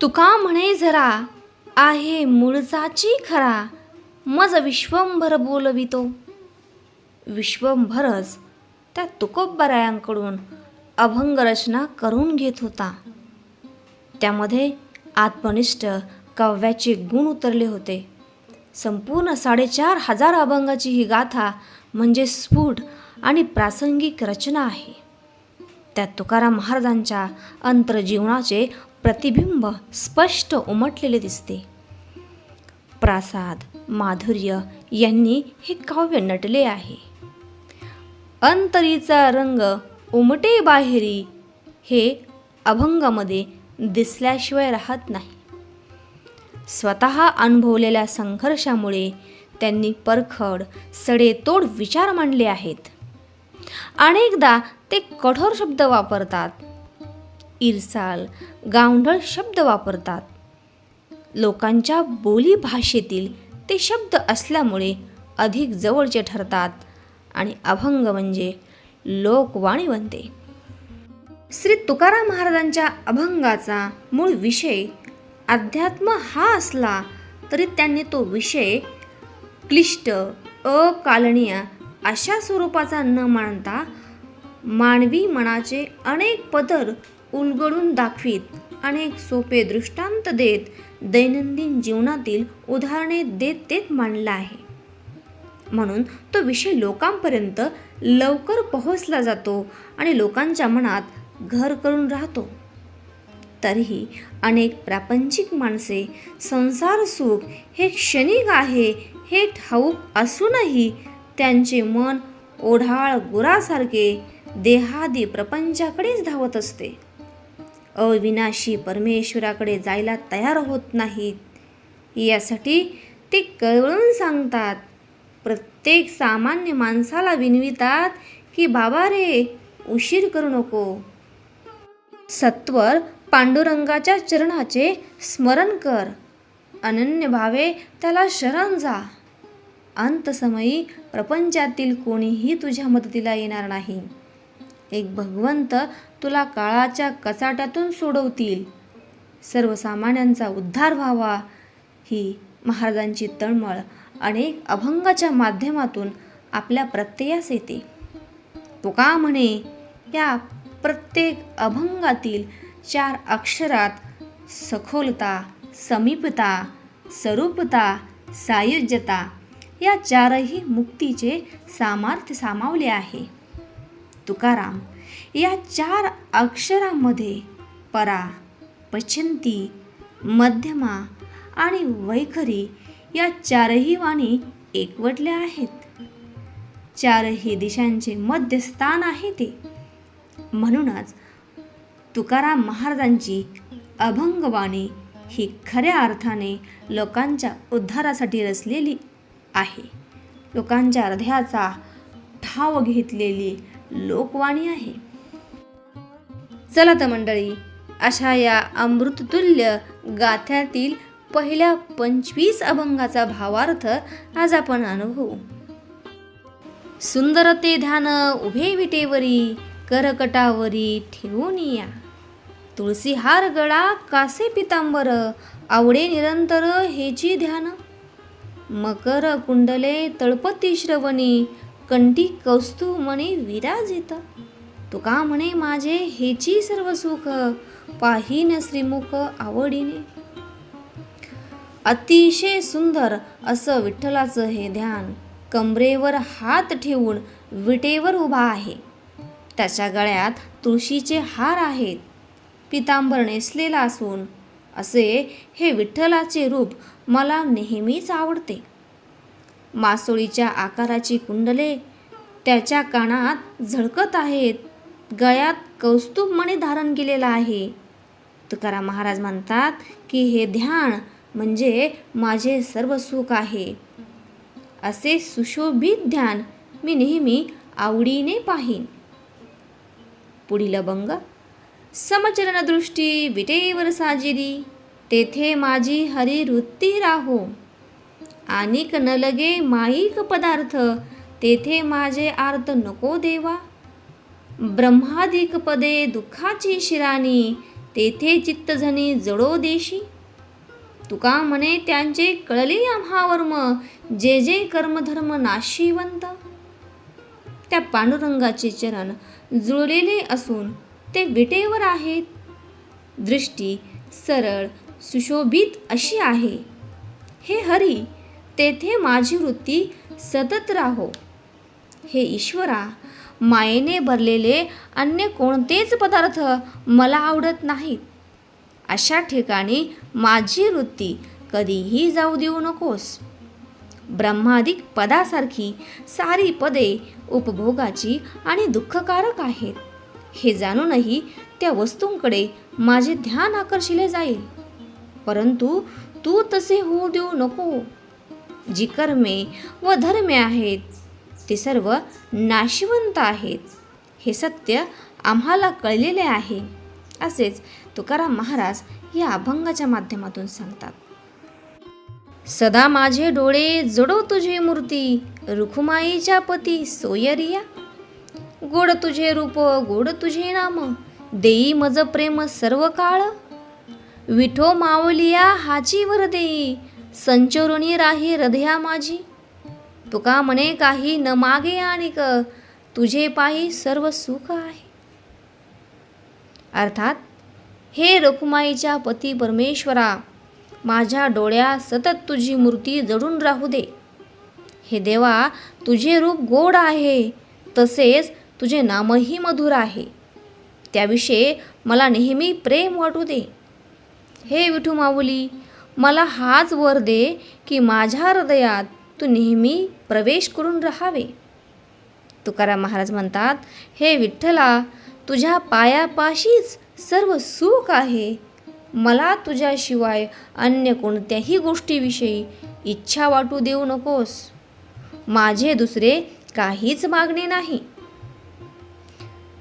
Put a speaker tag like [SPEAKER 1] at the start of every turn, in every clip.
[SPEAKER 1] तुका म्हणे जरा आहे मूळचाची खरा, मज विश्वंभर बोलवितो. विश्वंभरच त्या तुकोबरायांकडून अभंग रचना करून घेत होता. त्यामध्ये आत्मनिष्ठ काव्याचे गुण उतरले होते. संपूर्ण 4,500 अभंगाची ही गाथा म्हणजे स्फुट आणि प्रासंगिक रचना आहे. त्यात तुकाराम महाराजांच्या अंतर्जीवनाचे प्रतिबिंब स्पष्ट उमटलेले दिसते. प्रासाद माधुर्य यांनी हे काव्य नटले आहे. अंतरीचा रंग उमटे बाहेरी हे अभंगामध्ये दिसल्याशिवाय राहत नाही. स्वतः अनुभवलेल्या संघर्षामुळे त्यांनी परखड सडेतोड विचार मांडले आहेत. अनेकदा ते कठोर शब्द वापरतात, इरसाल गावंढळ शब्द वापरतात. लोकांच्या बोली भाषेतील ते शब्द असल्यामुळे अधिक जवळचे ठरतात आणि अभंग म्हणजे लोकवाणी बनते. श्री तुकाराम महाराजांच्या अभंगाचा मूळ विषय अध्यात्म हा असला तरी त्यांनी तो विषय क्लिष्ट अकालनीय अशा स्वरूपाचा न मानता मानवी मनाचे अनेक पदर उलगडून दाखवीत, अनेक सोपे दृष्टांत देत, दैनंदिन जीवनातील उदाहरणे देत मांडला आहे. म्हणून तो विषय लोकांपर्यंत लवकर पोहोचला जातो आणि लोकांच्या मनात घर करून राहतो. तरीही अनेक प्रापंचिक माणसे संसार सुख हे क्षणिक आहे हे ठाऊक असूनही त्यांचे मन ओढाळ गुरासारखे देहादी प्रपंचाकडेच धावत असते. अविनाशी परमेश्वराकडे जायला तयार होत नाहीत. यासाठी ते कळवळून सांगतात. प्रत्येक सामान्य माणसाला विनवितात की बाबा रे, उशीर करू नको. सत्वर पांडुरंगाच्या चरणाचे स्मरण कर, अनन्य भावे त्याला शरण जा. अंतसमयी प्रपंचातील कोणीही तुझ्या मदतीला येणार नाही. एक भगवंत तुला काळाच्या कचाट्यातून सोडवतील. सर्वसामान्यांचा उद्धार व्हावा ही महाराजांची तळमळ अनेक अभंगाच्या माध्यमातून आपल्या प्रत्ययास येते. तुका म्हणे या प्रत्येक अभंगातील 4 अक्षरात सखोलता, समीपता, स्वरूपता, सायुज्यता या 4ही मुक्तीचे सामर्थ्य सामावले आहे. तुकाराम या 4 अक्षरांमध्ये परा, पचंती, मध्यमा आणि वैखरी या 4ही वाणी एकवटल्या आहेत. 4ही दिशांचे मध्यस्थान आहे ते. म्हणूनच तुकाराम महाराजांची अभंगवाणी ही खऱ्या अर्थाने लोकांच्या उद्धारासाठी रचलेली आहे. लोकांच्या हृदयाचा ठाव घेतलेली लोकवाणी आहे. चला तर मंडळी, अशा या अमृततुल्य गाथ्यातील पहिल्या 25 अभंगाचा भावार्थ आज आपण अनुभवू. सुंदर ते ध्यान उभे विटेवरी, करकटावरी ठेवून या. तुळसी हार गळा कासे पितांबर, आवडे निरंतर हेची ध्यान. मकर कुंडले तळपती श्रवणी, कंठी कौस्तुभमणी विराजित. तुका म्हणे माझे हेची सर्व सुख, पाहीन श्रीमुख आवडीने. अतिशय सुंदर असं विठ्ठलाचं हे ध्यान कमरेवर हात ठेवून विटेवर उभा आहे. त्याच्या गळ्यात तुळशीचे हार आहेत. पितांबर नेसलेला असून असे हे विठ्ठलाचे रूप मला नेहमीच आवडते. मासोळीच्या आकाराची कुंडले त्याच्या कानात झळकत आहेत. गळ्यात कौस्तुभमणी धारण केलेला आहे. तुकाराम महाराज म्हणतात की हे ध्यान म्हणजे माझे सर्व सुख आहे. असे सुशोभित ध्यान मी नेहमी आवडीने पाहीन. पुढील अभंग. समचरण दृष्टी विटेवर साजिरी, तेथे माझी हरिवृत्ती राहो. आनिक न लगे माईक पदार्थ, तेथे माझे आर्त नको देवा. ब्रह्मादिक पदे दुःखाची शिराणी, तेथे चित्तझणी जडो देशी. तुका म्हणे त्यांचे कळले आम्हा वर्म, जे जे कर्मधर्म नाशिवंत. त्या पांडुरंगाचे चरण जुळलेले असून ते विटेवर आहेत. दृष्टी सरळ सुशोभित अशी आहे. हे हरी, तेथे माझी वृत्ती सतत राहो. हे ईश्वरा, मायेने भरलेले अन्य कोणतेच पदार्थ मला आवडत नाहीत. अशा ठिकाणी माझी वृत्ती कधीही जाऊ देऊ नकोस. ब्रह्मादिक पदासारखी सारी पदे उपभोगाची आणि दुःखकारक आहेत. हे जाणूनही त्या वस्तूंकडे माझे ध्यान आकर्षिले जाईल. परंतु तू तसे होऊ देऊ नको. जी कर्मे व धर्मे आहेत ते सर्व नाशिवंत आहेत. हे सत्य आम्हाला कळलेले आहे. असेच तुकाराम महाराज या अभंगाच्या माध्यमातून सांगतात. सदा माझे डोळे जडो तुझे मूर्ती, रुखुमाईच्या पती सोयरिया. गोड तुझे रूप गोड तुझे नाम, देई मज प्रेम सर्व काळ. विठो माऊलिया हाची वर देई, संचरुणी राही हृदया माझी. तुका म्हणे काही न मागे आणिक, तुझे पायी सर्व सुख आहे. अर्थात, हे रखुमाईच्या पती परमेश्वरा, माझ्या डोळ्यात सतत तुझी मूर्ती जडून राहू दे. हे देवा, तुझे रूप गोड आहे, तसेच तुझे नामही मधुर आहे. त्याविषयी मला नेहमी प्रेम वाटू दे. हे विठू माऊली, मला हाच वर दे की माझ्या हृदयात तू नेहमी प्रवेश करून राहावे. तुकाराम महाराज म्हणतात, हे विठ्ठला, तुझ्या पायापाशीच सर्व सुख आहे. मला तुझ्याशिवाय अन्य कोणत्याही गोष्टीविषयी इच्छा वाटू देऊ नकोस. माझे दुसरे काहीच मागणे नाही.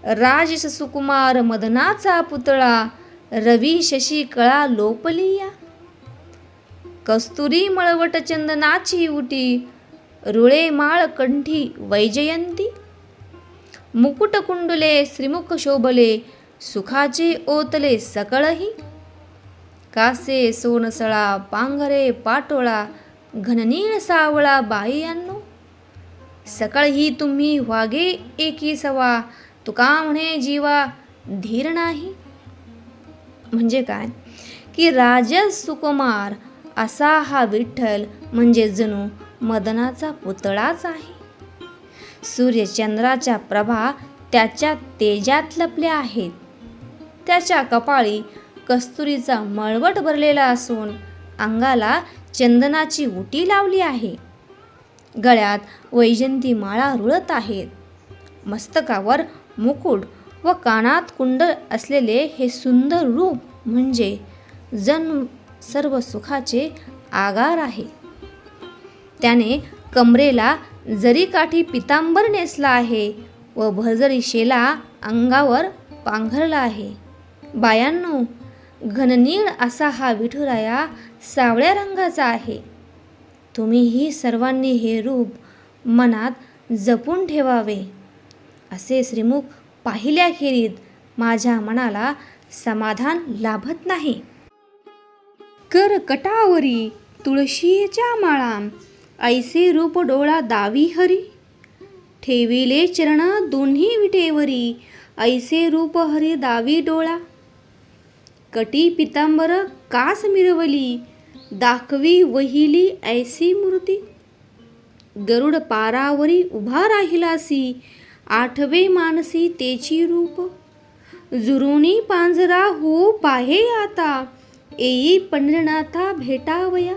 [SPEAKER 1] राजस सुकुमार मदनाचा पुतळा, रवी शशी कळा लोपलिया. कस्तुरी मळवट चंदनाची उटी, रुळे माळ कंठी वैजयंती. मुकुट कुंडले श्रीमुख शोभले, सुखाचे ओतले सकळही. कासे सोनसळा पांघरे पाटोळा, घननीळ सावळा बाईयांनो. सकळही तुम्ही वागे एकी सवा, तुका म्हणे जीवा धीर नाही. म्हणजे काय की राजस सुकुमार असा हा विठ्ठल म्हणजे जणू मदनाचा पुतळाच आहे. सूर्यचंद्राच्या प्रभा त्याच्या तेजात लपल्या आहेत. त्याच्या कपाळी कस्तुरीचा मळवट भरलेला असून अंगाला चंदनाची उटी लावली आहे. गळ्यात वैजंती माळा रुळत आहेत. मस्तकावर मुकुट व कानात कुंडल असलेले हे सुंदर रूप म्हणजे जण सर्व सुखाचे आगार आहे. त्याने कमरेला जरी काठी पितांबर नेसला आहे व भरजरी शेला अंगावर पांघरला आहे. बायांनो, घननीळ असा हा विठुराया सावळ्या रंगाचा आहे. तुम्हीही सर्वांनी हे रूप मनात जपून ठेवावे. असे श्रीमुख पाहिल्याखेरीज माझ्या मनाला समाधान लाभत नाही. कर कटावरी तुळशीच्या माळा, ऐसे रूप डोळा दावी हरी. ठेविले चरण दोन्ही विटेवरी, ऐसे रूप हरी दावी डोळा. कटी पितांबर कास मिरवली, दाखवी वहिली ऐसी मूर्ती. गरुड पारावरी उभा राहिलासी, आठवे मानसी तेची रूप. जुरुनी पांजरा हो पाहे आता, येई पंढरनाथा भेटावया.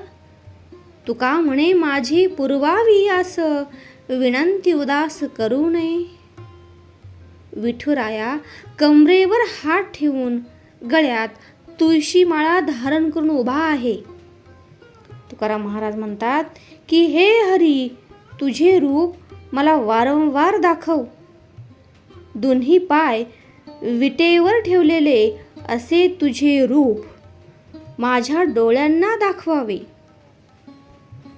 [SPEAKER 1] तुका म्हणे माझी पुरवावी आस, विनंती उदास करू नये. विठुराया कमरेवर हात ठेवून गळ्यात तुळशी माळा धारण करून उभा आहे. तुकाराम महाराज म्हणतात की हे हरी, तुझे रूप मला वारंवार दाखव. दोन्ही पाय विटेवर ठेवलेले असे तुझे रूप माझ्या डोळ्यांना दाखवावे.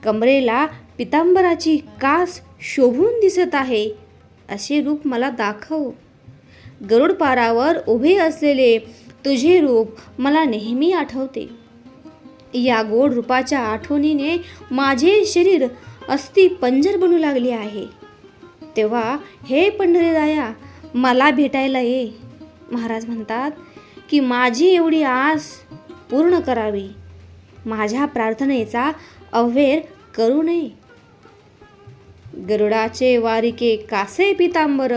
[SPEAKER 1] कमरेला पितांबराची कास शोभून दिसत आहे असे रूप मला दाखव. गरुड पारावर उभे असलेले तुझे रूप मला नेहमी आठवते. या गोड रूपाच्या आठवणीने माझे शरीर अस्थि पंजर बनू लागले आहे. तेव्हा हे पंढरीराया मला भेटायला ये. महाराज म्हणतात की माझी एवढी आस पूर्ण करावी. माझ्या प्रार्थनेचा अव्हेर करू नये. गरुडाचे वारिके कासे पितांबर,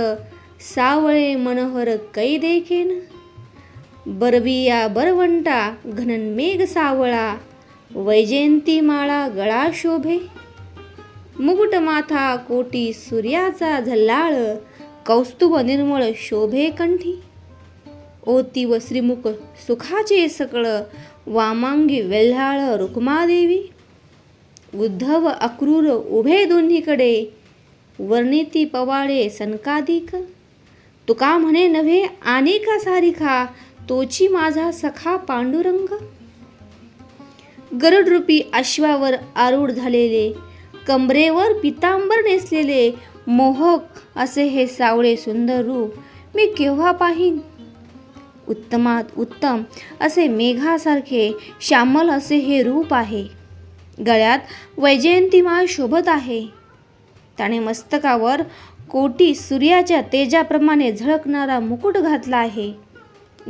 [SPEAKER 1] सावळे मनोहर कै देखीन. बरबिया बरवंटा घनन मेघ सावळा, वैजयंती माळा गळा शोभे. मुकुट माथा कोटी सूर्याचा झल्लाळ, कौस्तुभ निर्मळ शोभे कंठी. ओती व श्रीमुख सुखाचे सकळ, वामांगी वेल्हाळ रुक्मादेवी. उद्धव अक्रूर उभे दोन्हीकडे, वर्णिती पवाडे सनकाधिक. तुका म्हणे नव्हे अनेका सारिखा, तोची माझा सखा पांडुरंग. गरुडरूपी अश्वावर आरूढ झालेले, कंबरेवर पितांबर नेसलेले, मोहक असे हे सावळे सुंदर रूप मी केव्हा पाहीन. उत्तमात उत्तम असे मेघासारखे श्यामल असे हे रूप आहे. गळ्यात वैजयंतीमाळ शोभत आहे. त्याने मस्तकावर कोटी सूर्याच्या तेजाप्रमाणे झळकणारा मुकुट घातला आहे.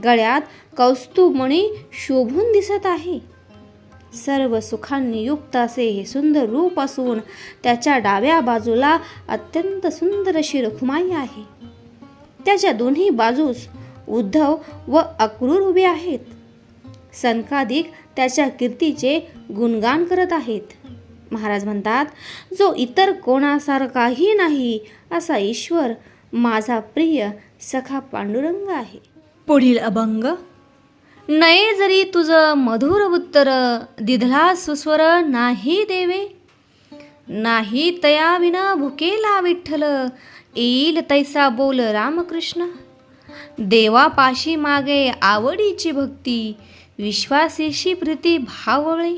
[SPEAKER 1] गळ्यात कौस्तुभ मणी शोभून दिसत आहे. सर्व सुखांनी युक्त असे हे सुंदर रूप असून त्याच्या डाव्या बाजूला अत्यंत सुंदर अशी रखुमाई आहे. त्याच्या दोन्ही बाजूस उद्धव व अक्रूर उभे आहेत. सनकादिक त्याच्या कीर्तीचे गुणगान करत आहेत. महाराज म्हणतात, जो इतर कोणासारखाही नाही असा ईश्वर माझा प्रिय सखा पांडुरंग आहे. पुढील अभंग. नये जरी तुझ मधुर उत्तर, दिधला सुस्वर नाही देवे. नाही तया विना भुकेला विठ्ठल, येईल तैसा बोल रामकृष्ण. देवापाशी मागे आवडीची भक्ती, विश्वासीशी प्रीती भावळे.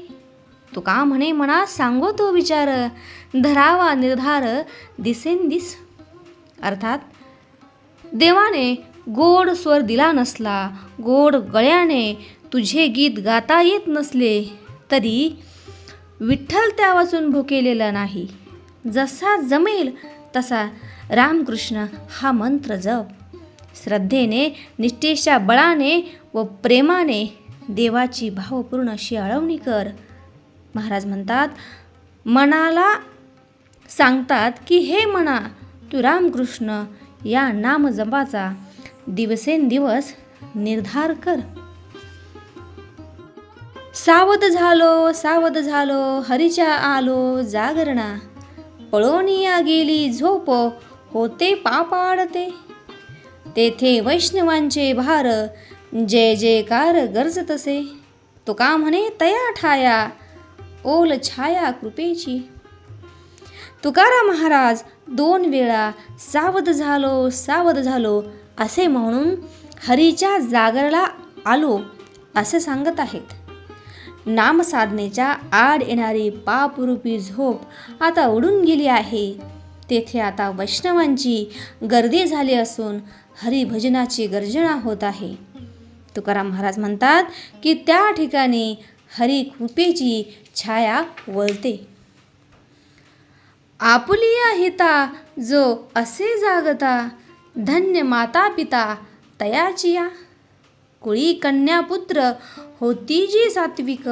[SPEAKER 1] तुका म्हणे मना सांगो तो विचार, धरावा निर्धार दिसेंदिस. अर्थात देवाने गोड स्वर दिला नसला, गोड गळ्याने तुझे गीत गाता येत नसले तरी विठ्ठल त्या वाचून भुकेलेला नाही. जसा जमेल तसा रामकृष्ण हा मंत्र जप. श्रद्धेने, निष्ठेच्या बळाने व प्रेमाने देवाची भावपूर्ण अशी आळवणी कर. महाराज म्हणतात, मनाला सांगतात की हे मना, तू रामकृष्ण या नामजपाचा दिवसेंदिवस निर्धार कर. सावध झालो हरीच्या आलो जागरणा, पळोनिया गेली झोप होते पापाडते. तेथे वैष्णवांचे भार, जय जयकार गरजत असे. तुका म्हणे तया ठाया, ओल छाया कृपेची. तुकाराम महाराज 2 वेळा सावध झालो असे म्हणून हरीच्या जागरला आलो असे सांगत आहेत. नामसाधनेच्या आड येणारी पापरूपी झोप आता उडून गेली आहे. तेथे आता वैष्णवांची गर्दी झाली असून हरिभजनाची गर्जना होत आहे. तुकाराम महाराज म्हणतात की त्या ठिकाणी हरी कृपेची छाया वळते. आपुलिया हिता जो असे जागता, धन्य माता पिता तयाचिया. कुळी कन्या पुत्र होती जी सात्विक,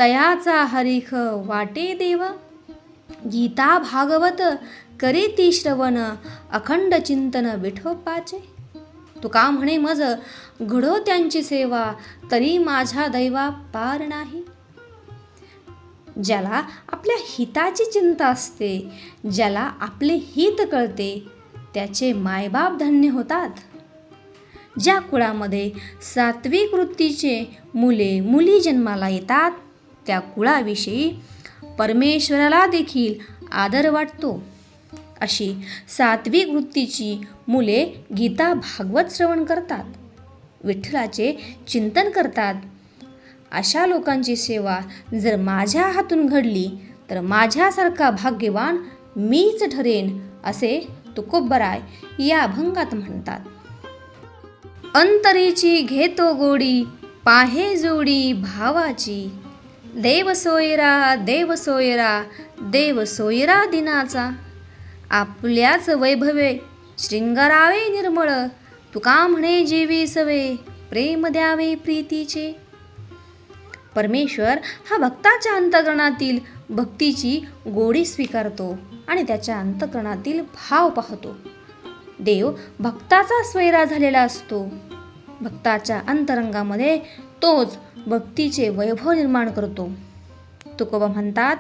[SPEAKER 1] तयाचा हरिख वाटे देव. गीता भागवत करे ती श्रवण, अखंड चिंतन विठोबाचे. तुका म्हणे मज घडो त्यांची सेवा, तरी माझ्या दैवा पार नाही. ज्याला आपल्या हिताची चिंता असते, ज्याला आपले हित कळते, त्याचे मायबाप धन्य होतात. ज्या कुळामध्ये सात्विक वृत्तीचे मुली जन्माला येतात, त्या कुळाविषयी परमेश्वराला देखील आदर वाटतो. अशी सात्विक वृत्तीची मुले गीता भागवत श्रवण करतात, विठ्ठलाचे चिंतन करतात. अशा लोकांची सेवा जर माझ्या हातून घडली तर माझ्यासारखा भाग्यवान मीच ठरेन, असे तुकोबराय या अभंगात म्हणतात. अंतरीची घेतो गोडी, पाहे जोडी भावाची. देव सोयरा, देव सोयरा, देव सोयरा दिनाचा. आपल्याच वैभवे शृंगारावे निर्मळ, तुका म्हणे जीवी सवे, प्रेम द्यावे प्रीतीचे. परमेश्वर हा भक्ताच्या अंतःकरणातील भक्तीची गोडी स्वीकारतो आणि त्याच्या अंतःकरणातील भाव पाहतो. देव भक्ताचा स्वैरा झालेला असतो. भक्ताच्या अंतरंगामध्ये तोच भक्तीचे वैभव निर्माण करतो. तुकोबा म्हणतात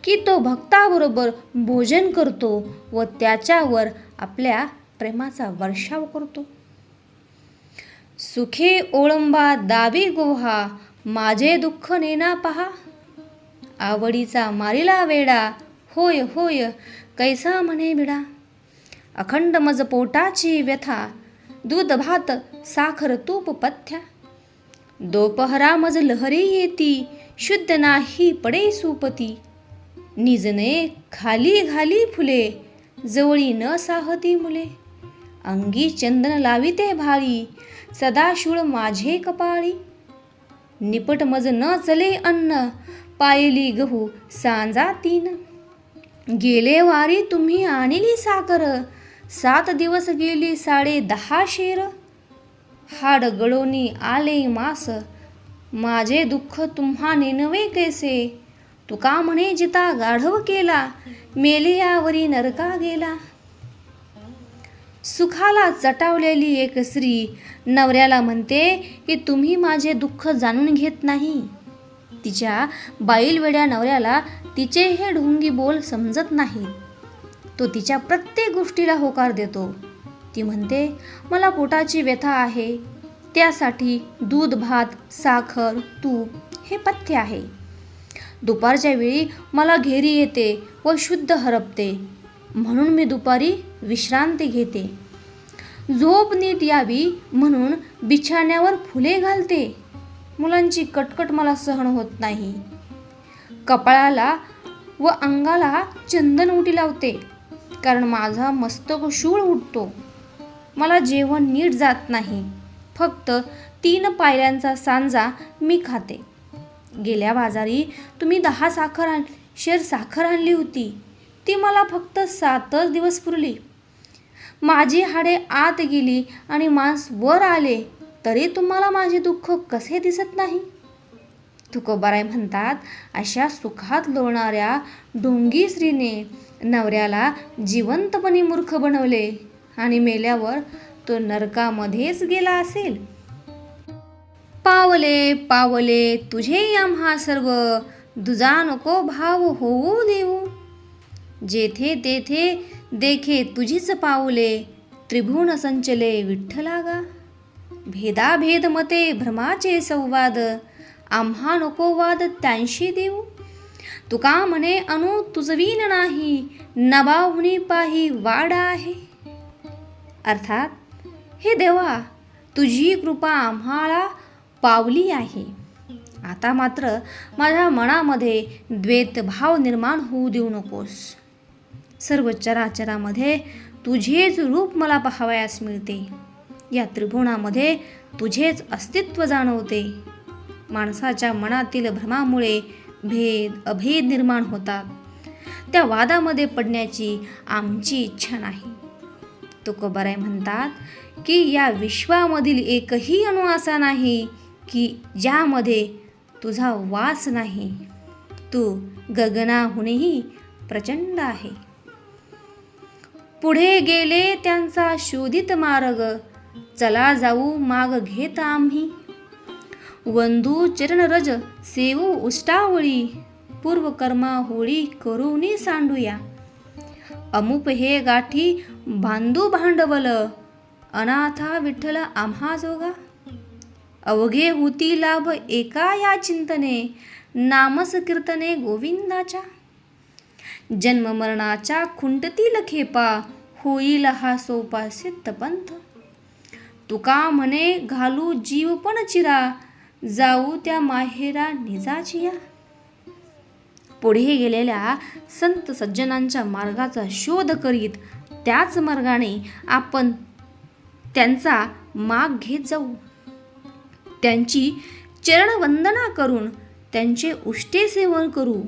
[SPEAKER 1] की तो भक्ताबरोबर भोजन करतो व त्याच्यावर आपल्या प्रेमाचा वर्षाव करतो. सुखे ओळंबा दावी गोहा, माझे दुःख नेना पहा. आवडीचा मारिला वेडा, होय होय कैसा म्हणे बिडा. अखंड मज पोटाची व्यथा, दूध भात साखर तूप पथ्या. दोपहरा मज लहरी येती, शुद्ध नाही पडे सुपती. निजने खाली घाली फुले, जवळी न साहती मुले. अंगी चंदन लाविते भाळी, सदाशूळ माझे कपाळी. निपट मज न चले अन्न, पायली गहू सांजा तीन. गेले वारी तुम्ही आणली साकर, 7 दिवस गेली 10.5 शेर. हाड गळोनी आले मास, माझे दुःख तुम्हा नेनवे कैसे. तुका म्हणे जिता गाढव केला, मेले यावरी नरका गेला. सुखाला चटावलेली एक स्त्री नवऱ्याला म्हणते की तुम्ही माझे दुःख जाणून घेत नाही. तिच्या बाईलवेड्या नवऱ्याला तिचे हे ढोंगी बोल समजत नाही. तो तिच्या प्रत्येक गोष्टीला होकार देतो. ती म्हणते मला पोटाची व्यथा आहे, त्यासाठी दूध भात साखर तूप हे पथ्य आहे. दुपारच्या वेळी मला घेरी येते व शुद्ध हरपते, म्हणून मी दुपारी विश्रांती घेते. झोप नीट यावी म्हणून बिछाण्यावर फुले घालते. मुलांची कटकट मला सहन होत नाही. कपाळाला व अंगाला चंदन उटी लावते, कारण माझा मस्तक शूळ उठतो. मला जेवण नीट जात नाही. फक्त 3 पायऱ्यांचा सांजा मी खाते. गेल्या बाजारी तुम्ही 10 शेर साखर आणली होती, ती मला फक्त 7च दिवस पुरली. माझी हाडे आत गेली आणि मांस वर आले, तरी तुम्हाला माझे दुःख कसे दिसत नाही. तुकोबाराय म्हणतात अशा सुखात लोळणाऱ्या ढोंगी स्त्रीने नवऱ्याला जिवंतपणी मूर्ख बनवले आणि मेल्यावर तो नरकामध्येच गेला असेल. पावले पावले तुझे आम्हा सर्व, दुजा नको भाव होऊ देऊ. जेथे तेथे देखे तुझीच पावले, त्रिभुवन संचले विठ्ठलागा. भेदाभेद मते भ्रमाचे संवाद, आम्हा नको वाद त्यांशी देऊ. तुका म्हणे अनु तुझवीन नाही, नभाहुनी पाही वाडा आहे. अर्थात हे देवा, तुझी कृपा आम्हाला पावली आहे. आता मात्र माझ्या मनामध्ये द्वैत भाव निर्माण होऊ देऊ नकोस. सर्व चराचरामध्ये तुझेच रूप मला पाहावयास मिळते. या त्रिभुवनामध्ये तुझेच अस्तित्व जाणवते. माणसाच्या मनातील भ्रमामुळे भेद अभेद निर्माण होतात. त्या वादामध्ये पडण्याची आमची इच्छा नाही. तुकोबाराय म्हणतात की या विश्वामधील एकही अणु असा नाही की ज्यामध्ये तुझा वास नाही. तू गगनाहूनही प्रचंड आहे. पुढे गेले त्यांचा शोधित मार्ग, चला जाऊ माग घेत आम्ही. वंदू चरणरज सेवू उष्टावळी, पूर्वकर्मा होळी करूनी सांडूया. अमुप हे गाठी बांधू भांडवल, अनाथा विठ्ठल आम्हा जोगा. अवघे होती लाभ एका या चिंतने, नामस कीर्तने गोविंदाच्या. जन्म मरणाच्या खुंटतील खेपा, होईल हा सोपा सिद्ध पंथ. तुका म्हणे घालू जीव पण चिरा, जाऊ त्या माहेरा निजाचिया. पुढे गेलेल्या संत सज्जनांच्या मार्गाचा शोध करीत त्याच मार्गाने आपण त्यांचा माग घेत जाऊ. त्यांची चरणवंदना करून त्यांचे उष्टे सेवन करू.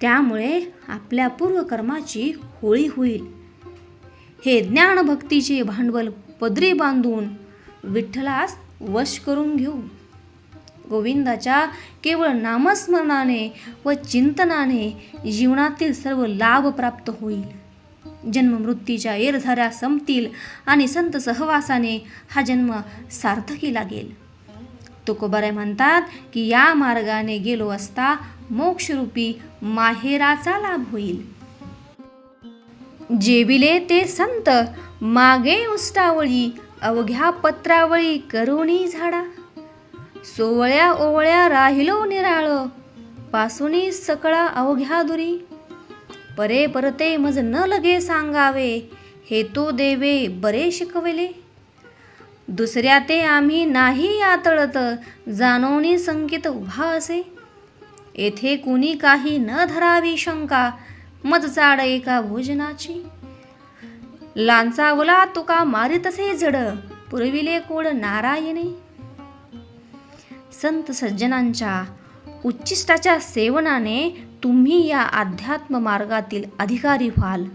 [SPEAKER 1] त्यामुळे आपल्या पूर्वकर्माची होळी होईल. हे ज्ञानभक्तीचे भांडवल पदरी बांधून विठ्ठलास वश करून घेऊ. गोविंदाच्या केवळ नामस्मरणाने व चिंतनाने जीवनातील सर्व लाभ प्राप्त होईल. जन्ममृत्यूच्या एरझाऱ्या संपतील आणि संत सहवासाने हा जन्म सार्थकी लागेल. तुकोबाराय म्हणतात की या मार्गाने गेलो असता मोक्षरूपी माहेराचा लाभ होईल. जेविले ते संत मागे उष्टावळी, अवघ्या पत्रावळी करुणी झाडा. सोवळ्या ओवळ्या राहिलो निराळ, पासुनी सकळा अवघ्या दुरी. परे परते मज न लगे सांगावे, हे तो देवे बरे शिकविले. दुसऱ्या ते आम्ही नाही आतळत, जानोनी संकेत उभा असे. येथे कुणी काही न धरावी शंका, मज चाड एका भोजनाची. लांचावला तुका मारितसे जड, पुरविले कोड नारायणे. संत सज्जनांच्या उच्चिष्टाच्या सेवनाने तुम्ही या अध्यात्म मार्गातील अधिकारी व्हाल.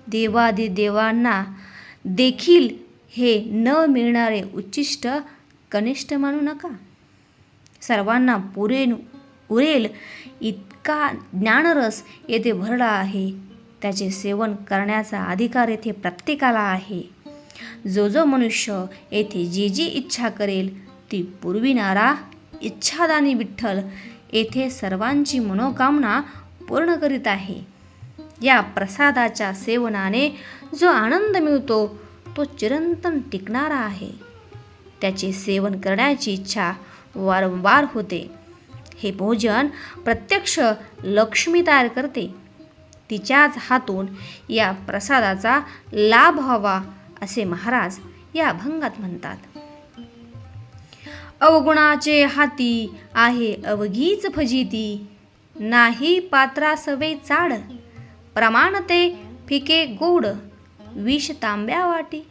[SPEAKER 1] देवादिदेवांना देखील हे न मिळणारे उच्चिष्ट कनिष्ठ मानू नका. सर्वांना उरेल इतका ज्ञानरस येथे भरला आहे. त्याचे सेवन करण्याचा अधिकार येथे प्रत्येकाला आहे. जो जो मनुष्य येथे जी जी इच्छा करेल ती पुरविणारा इच्छादानी विठ्ठल येथे सर्वांची मनोकामना पूर्ण करीत आहे. या प्रसादाच्या सेवनाने जो आनंद मिळतो तो चिरंतन टिकणारा आहे. त्याचे सेवन करण्याची इच्छा वारंवार होते. हे भोजन प्रत्यक्ष लक्ष्मी तयार करते. तिच्याच हातून या प्रसादाचा लाभ व्हावा असे महाराज या अभंगात म्हणतात. अवगुणाचे हाती आहे अवघीच फजिती, नाही पात्रासवे चाड. प्रमाणते फिके गोड, विष तांब्या वाटी.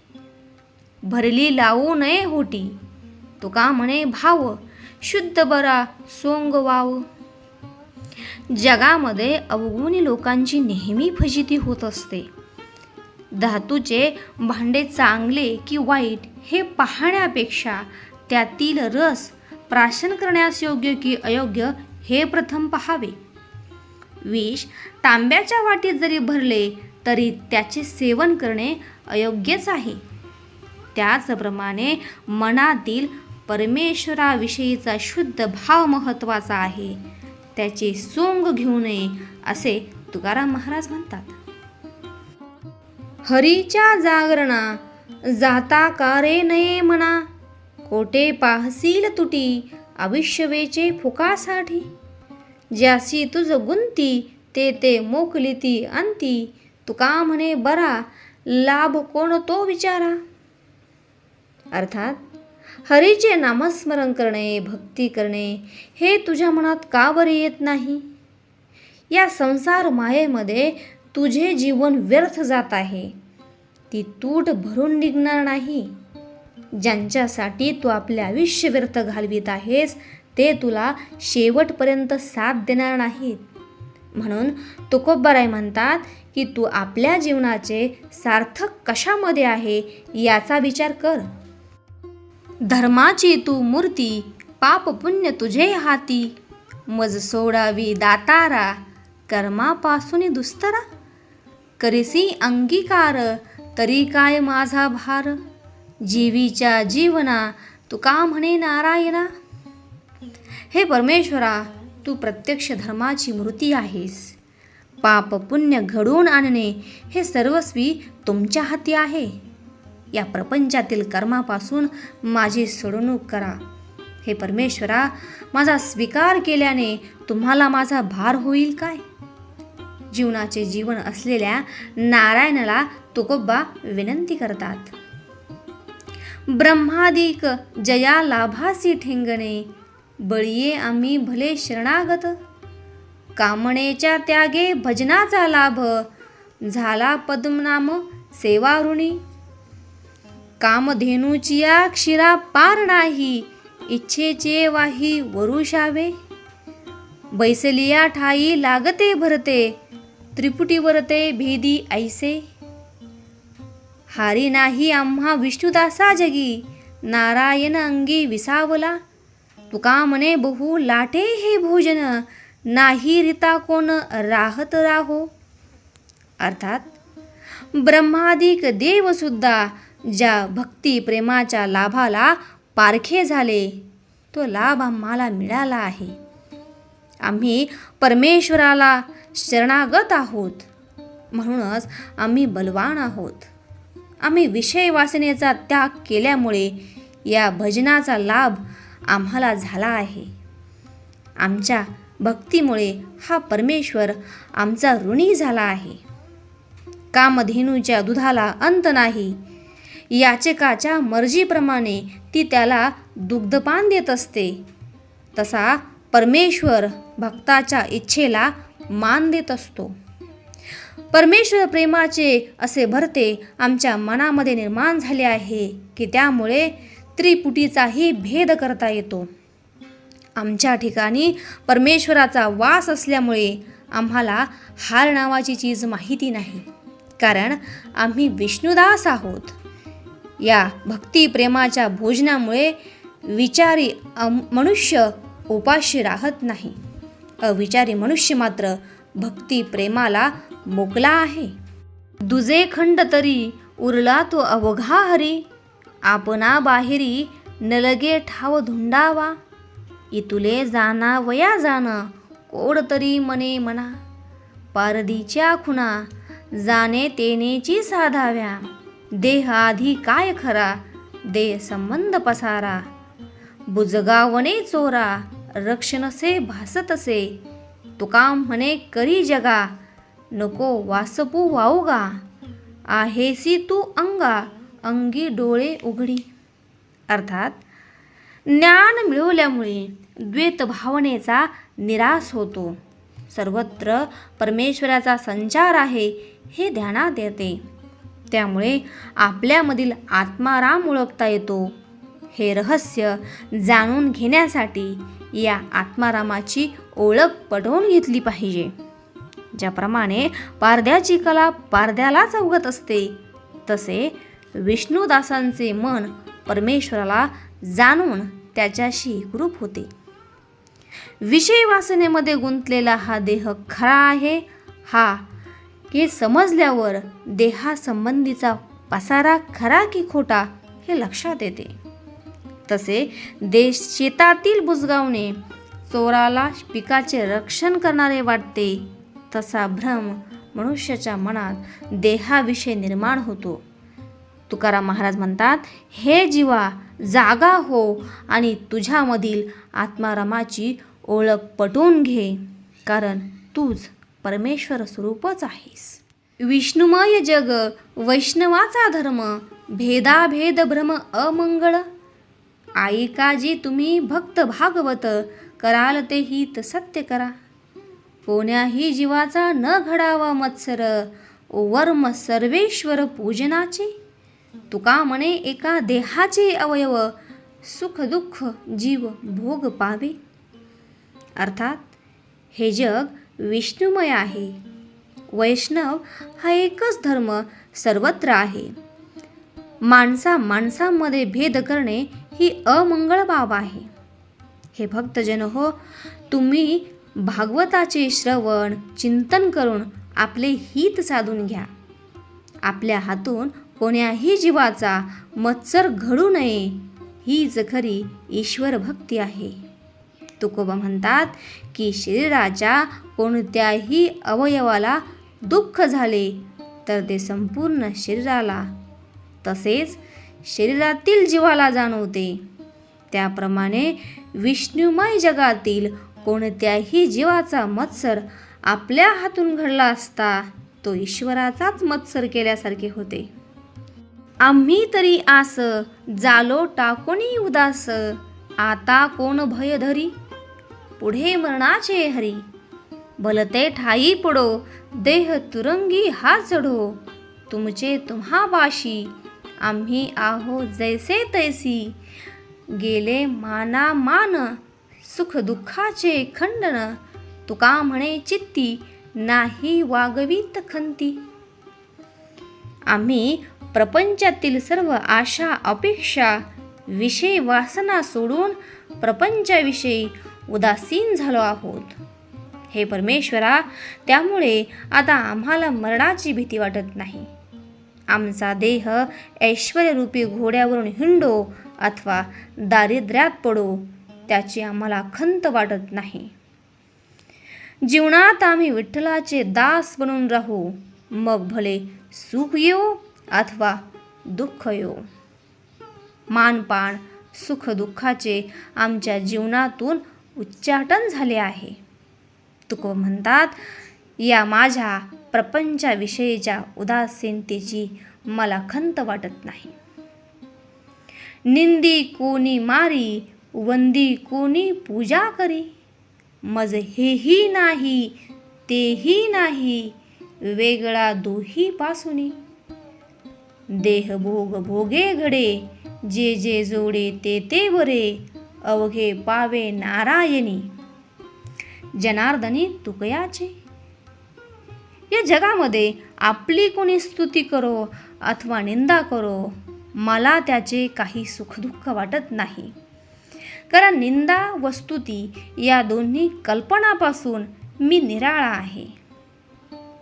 [SPEAKER 1] भरली लावू नये होटी, तुका म्हणे भाव. शुद्ध बरा सोंग वाव. जगामध्ये अवगुणी लोकांची नेहमी फजिती होत असते. धातूचे भांडे चांगले की वाईट हे पाहण्यापेक्षा त्यातील रस प्राशन करण्यास योग्य की अयोग्य हे प्रथम पहावे. विष तांब्याच्या वाटीत जरी भरले तरी त्याचे सेवन करणे अयोग्यच आहे. त्याचप्रमाणे मनातील परमेश्वराविषयीचा शुद्ध भाव महत्त्वाचा आहे. त्याचे सोंग घेऊ नये असे तुकाराम महाराज म्हणतात. हरीच्या जागरणा जाता कारे नये मना, कोटे पाहसील तुटी आविष्यवेचे फुकासाठी. ज्यासी तुझ गुंती ते ते मोकलिती अंती, तुका म्हणे बरा लाभ कोण तो विचारा. अर्थात हरीचे नामस्मरण करणे, भक्ती करणे हे तुझ्या मनात का बरे येत नाही? या संसार मायेमध्ये तुझे जीवन व्यर्थ जात आहे. ती तूट भरून निघणार नाही. ज्यांच्यासाठी तू आपले आयुष्य व्यर्थ घालवित आहेस ते तुला शेवटपर्यंत साथ देणार नाहीत. म्हणून तुकोबाराय म्हणतात की तू आपल्या जीवनाचे सार्थक कशामध्ये आहे याचा विचार कर. धर्माची तू मूर्ती, पाप पुण्य तुझे हाती. मज सोडावी दातारा, कर्मापासून दुस्तरा. करीसी अंगीकार, तरी काय माझा भार. जीवीच्या जीवना, तुका म्हणे नारायणा. हे परमेश्वरा, तू प्रत्यक्ष धर्माची मूर्ती आहेस. पाप पुण्य घडवून आणणे हे सर्वस्वी तुमच्या हाती आहे. या प्रपंचातील कर्मापासून माझी सोडवणूक करा. हे परमेश्वरा, माझा स्वीकार केल्याने तुम्हाला माझा भार होईल काय? जीवनाचे जीवन असलेल्या नारायणाला तुकोबा विनंती करतात. ब्रह्मादिक जया लाभासी ठेंगणे, बळीये आम्ही भले शरणागत. कामणेच्या त्यागे भजनाचा लाभ, झाला पद्मनाम सेवा ऋणी. कामधेनूची या क्षीरा पार नाही, इच्छेचे वाही वरुषावे. बैसलिया ठाई लागते भरते, त्रिपुटीवर ते भेदी ऐसे. हारी नाही आम्हा विष्णुदासा जगी, नारायण अंगी विसावला. तुका म्हणे बहु लाटे हे भोजन, नाही रिता कोण राहत राहो. अर्थात ब्रह्मादिक देवसुद्धा ज्या भक्ती प्रेमाच्या लाभाला पारखे झाले, तो लाभ आम्हाला मिळाला आहे. आम्ही परमेश्वराला शरणागत आहोत, म्हणूनच आम्ही बलवान आहोत. आम्ही विषय वासनेचा त्याग केल्यामुळे या भजनाचा लाभ आम्हाला झाला आहे. आमच्या भक्तीमुळे हा परमेश्वर आमचा ऋणी झाला आहे. कामधेनूच्या दुधाला अंत नाही, याचकाच्या मर्जीप्रमाणे ती त्याला दुग्धपान देत असते. तसा परमेश्वर भक्ताच्या इच्छेला मान देत असतो. परमेश्वर प्रेमाचे असे भरते आमच्या मनामध्ये निर्माण झाले आहे की त्यामुळे त्रिपुटीचाही भेद करता येतो. आमच्या ठिकाणी परमेश्वराचा वास असल्यामुळे आम्हाला हार नावाची चीज माहिती नाही, कारण आम्ही विष्णुदास आहोत. या भक्ती प्रेमाच्या भोजनामुळे विचारी मनुष्य उपाशी राहत नाही. अविचारी मनुष्य मात्र भक्ती प्रेमाला मोकला आहे. दुजे खंड तरी उरला तो अवघा हरी, आपणा बाहेरी नलगे ठाव धुंडावा. इतुले जाना वया जाण, कोड तरी मने मना. पारदीच्या खुना जाणे तेनेची साधाव्या. देह आधी काय खरा, देह संबंध पसारा. बुजगावणे चोरा, रक्षणसे भासतसे. तुका म्हणे करी जगा, नको वासपू वाऊगा. आहेसी तू अंगा, अंगी डोळे उघडी. अर्थात ज्ञान मिळवल्यामुळे द्वैत भावनेचा निराश होतो. सर्वत्र परमेश्वराचा संचार आहे हे ध्यानात येते. त्यामुळे आपल्यामधील आत्माराम ओळखता येतो. हे रहस्य जाणून घेण्यासाठी या आत्मारामाची ओळख पटवून घेतली पाहिजे. ज्याप्रमाणे पारद्याची कला पारद्यालाच अवगत असते, तसे विष्णुदासांचे मन परमेश्वराला जाणून त्याच्याशी एकरूप होते. विषय वासनेमध्ये गुंतलेला हा देह खरा आहे, हा हे समजल्यावर देहासंबंधीचा पसारा खरा की खोटा हे लक्षात येते. तसे शेतातील बुजगावणे चोराला पिकाचे रक्षण करणारे वाटते, तसा भ्रम मनुष्याच्या मनात देहाविषयी निर्माण होतो. तुकाराम महाराज म्हणतात, हे जीवा जागा हो आणि तुझ्यामधील आत्मारामाची ओळख पटवून घे, कारण तूच परमेश्वर स्वरूपच आहेस. विष्णुमय जग वैष्णवाचा धर्म, भेदाभेद भ्रम अमंगळ. ऐकाजी तुम्ही भक्त भागवत, कराल ते हित सत्य करा. कोण्याही जीवाचा न घडावा मत्सर, वर्म सर्वेश्वर पूजनाचे. तुका म्हणे एका देहाचे अवयव, सुख दुःख जीव भोग पावे. अर्थात हे जग विष्णुमय आहे. वैष्णव हा एकच धर्म सर्वत्र आहे. माणसामध्ये भेद करणे ही अमंगळ बाब आहे. हे भक्तजन हो, तुम्ही भागवताचे श्रवण चिंतन करून आपले हित साधून घ्या. आपल्या हातून कोण्याही जीवाचा मत्सर घडू नये, हीच खरी ईश्वर भक्ती आहे. तुकोबा म्हणतात की शरीराच्या कोणत्याही अवयवाला दुःख झाले तर ते संपूर्ण शरीराला, तसेच शरीरातील जीवाला जाणवते. त्याप्रमाणे विष्णुमय जगातील कोणत्याही जीवाचा मत्सर आपल्या हातून घडला असता तो ईश्वराचाच मत्सर केल्यासारखे होते. आम्ही तरी आस, जालो टाकोनी उदास. आता कोण भय धरी, पुढे मरणाचे हरी. भलते ठाई पडो, देह तुरंगी हा चढो. तुमचे तुम्हा बाशी, आम्ही आहो जैसे तैसी, गेले माना मान, सुख दुःखाचे खंडन, तुका म्हणे चित्ती, नाही वागवीत खंती. आम्ही प्रपंचातील सर्व आशा अपेक्षा विषय वासना सोडून प्रपंचाविषयी उदासीन झालो आहोत. हे परमेश्वरा, त्यामुळे आता आम्हाला मरणाची भीती वाटत नाही. आमचा देह ऐश्वर्यरूपी घोड्यावरून हिंडो अथवा दारिद्र्यात पडो, त्याची आम्हाला खंत वाटत नाही. जीवनात आम्ही विठ्ठलाचे दास बनून राहू, मग भले सुख येवो अथवा दुःख येवो. मानपान सुख दुःखाचे आमच्या जीवनातून उच्चाटन झाले आहे. तुकोबा म्हणतात, या माझ्या प्रपंचाविषयीच्या उदासीनतेची मला खंत वाटत नाही. निंदी कोणी मारी, वंदी कोणी पूजा करी, मज हेही नाही तेही नाही, वेगळा दोही पासूनी. देहभोग भोगे घडे, जे जे जोडे ते ते बरे, अवघे पावे नारायणी, जनार्दनी तुकयाचे. या जगामध्ये आपली कोणी स्तुती करो अथवा निंदा करो, मला त्याचे काही सुखदुःख वाटत नाही. कारण निंदा व स्तुती या दोन्ही कल्पनापासून मी निराळा आहे.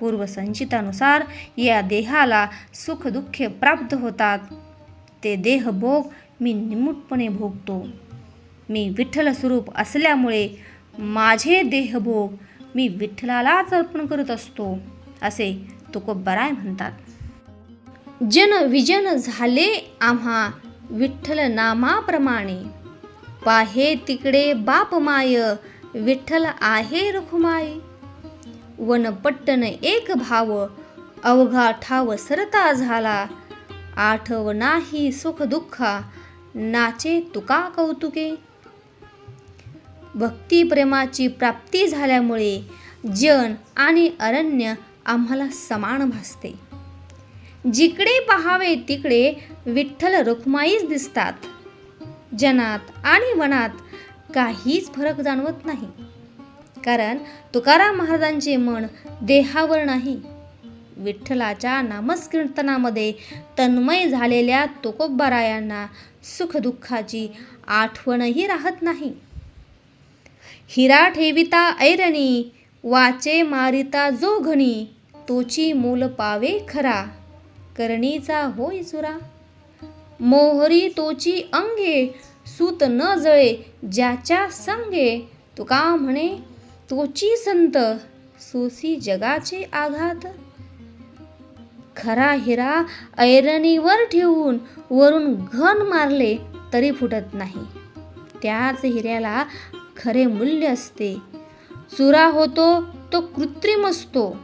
[SPEAKER 1] पूर्वसंचितानुसार या देहाला सुखदुःखे प्राप्त होतात. ते देहभोग मी निमूटपणे भोगतो. मी विठ्ठल स्वरूप असल्यामुळे माझे देहभोग मी विठ्ठलालाच अर्पण करत असतो, असे तुकोबाराय म्हणतात. जन विजन झाले आम्हा विठ्ठल नामाप्रमाणे, पाहे तिकडे बाप माय, विठ्ठल आहे रखुमाई. वनपट्टन एक भाव, अवघा ठाव सरता झाला, आठव नाही सुख दुःखा, नाचे तुका कौतुके. भक्ती प्रेमाची प्राप्ती झाल्यामुळे जन आणि अरण्य आम्हाला समान भासते. जिकडे पाहावे तिकडे विठ्ठल रखुमाईच दिसतात. जनात आणि वनात काहीच फरक जाणवत नाही. कारण तुकाराम महाराजांचे मन देहावर नाही. विठ्ठलाच्या नामस्कीर्तनामध्ये तन्मय झालेल्या तुकोबारायांना सुखदुःखाची आठवणही राहत नाही. हिरा ठेविता ऐरणी, वाचे मारिता जो घणी, तोची मोल पावे खरा, करणीचा होय चुरा. मोहरी तोची अंगे, सूत न जळे ज्याच्या संगे, तुका म्हणे तोची संत, सोसी जगाचे आघात. खरा हिरा ऐरणीवर ठेवून वरून घन मारले तरी फुटत नाही. त्याच हिऱ्याला खरे मूल्य असते. चुरा होतो तो कृत्रिम असतो.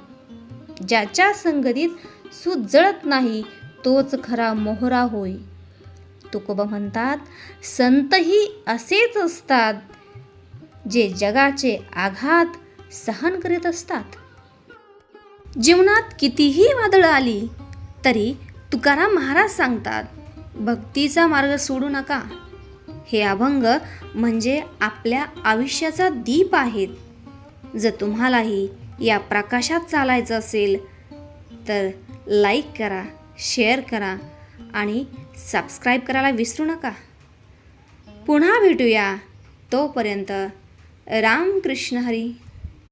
[SPEAKER 1] ज्याच्या संगतीत सूत जळत नाही तोच खरा मोहरा होय. तुकोबा म्हणतात, संतही असेच असतात, जे जगाचे आघात सहन करीत असतात. जीवनात कितीही वादळ आली तरी तुकाराम महाराज सांगतात, भक्तीचा मार्ग सोडू नका. हे अभंग म्हणजे आपल्या आयुष्याचा दीप आहेत. जर तुम्हालाही या प्रकाशात चालायचं असेल तर लाईक करा, शेअर करा आणि सबस्क्राईब करायला विसरू नका. पुन्हा भेटूया. तोपर्यंत रामकृष्ण हरी.